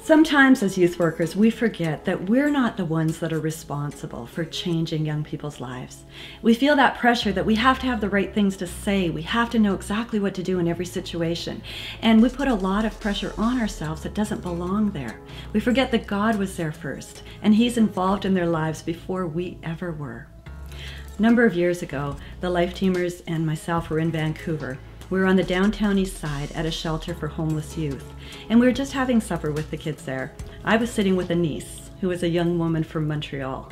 Sometimes as youth workers, we forget that we're not the ones that are responsible for changing young people's lives. We feel that pressure that we have to have the right things to say. We have to know exactly what to do in every situation. And we put a lot of pressure on ourselves that doesn't belong there. We forget that God was there first, and He's involved in their lives before we ever were. A number of years ago, the Lifeteamers and myself were in Vancouver. We were on the downtown east side at a shelter for homeless youth, and we were just having supper with the kids there. I was sitting with a niece, who was a young woman from Montreal.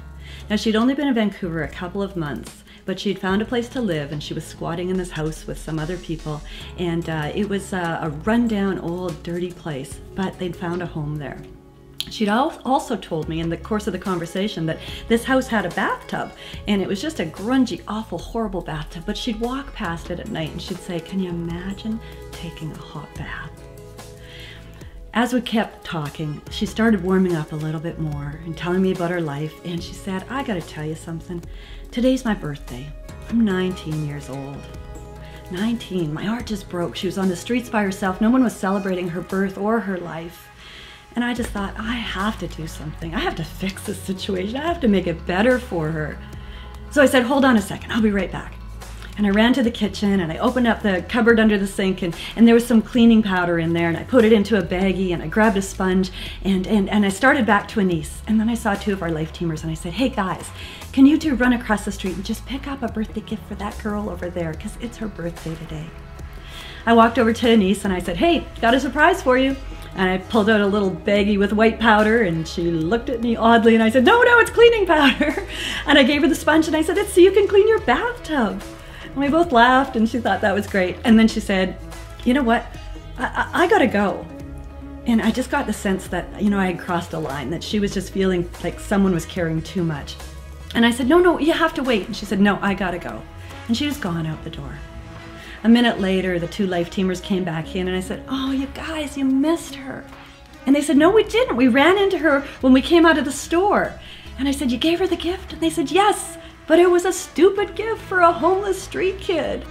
Now, she'd only been in Vancouver a couple of months, but she'd found a place to live, and she was squatting in this house with some other people, and it was a rundown, old, dirty place, but they'd found a home there. She'd also told me in the course of the conversation that this house had a bathtub, and it was just a grungy, awful, horrible bathtub, but she'd walk past it at night and she'd say, "Can you imagine taking a hot bath?" As we kept talking, she started warming up a little bit more and telling me about her life, and she said, "I gotta tell you something. Today's my birthday. I'm 19 years old. 19, my heart just broke. She was on the streets by herself. No one was celebrating her birth or her life. And I just thought, I have to do something. I have to fix this situation. I have to make it better for her." So I said, "Hold on a second, I'll be right back." And I ran to the kitchen and I opened up the cupboard under the sink, and there was some cleaning powder in there, and I put it into a baggie and I grabbed a sponge and I started back to a niece. And then I saw two of our Lifeteamers and I said, "Hey guys, can you two run across the street and just pick up a birthday gift for that girl over there, because it's her birthday today." I walked over to a niece and I said, "Hey, got a surprise for you." And I pulled out a little baggie with white powder, and she looked at me oddly, and I said, no, it's cleaning powder." And I gave her the sponge and I said, "It's so you can clean your bathtub." And we both laughed, and she thought that was great. And then she said, "You know what, I gotta go." And I just got the sense that, I had crossed a line, that she was just feeling like someone was caring too much. And I said, no, you have to wait. And she said, "No, I gotta go." And she was gone out the door. A minute later, the two Lifeteamers came back in, and I said, "Oh, you guys, you missed her." And they said, "No, we didn't. We ran into her when we came out of the store." And I said, "You gave her the gift?" And they said, "Yes, but it was a stupid gift for a homeless street kid."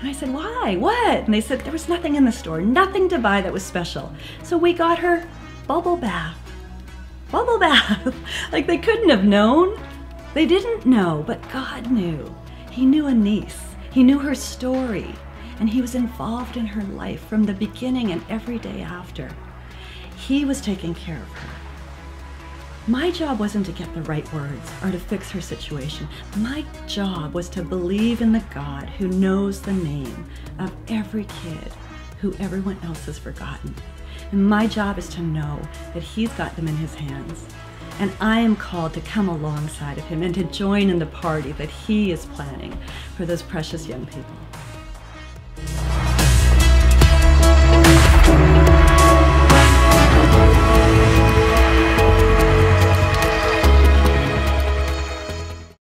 And I said, "Why? What?" And they said, "There was nothing in the store, nothing to buy that was special. So we got her bubble bath." Bubble bath. Like, they couldn't have known. They didn't know, but God knew. He knew a niece. He knew her story. And He was involved in her life from the beginning and every day after. He was taking care of her. My job wasn't to get the right words or to fix her situation. My job was to believe in the God who knows the name of every kid who everyone else has forgotten. And my job is to know that He's got them in His hands. And I am called to come alongside of Him and to join in the party that He is planning for those precious young people.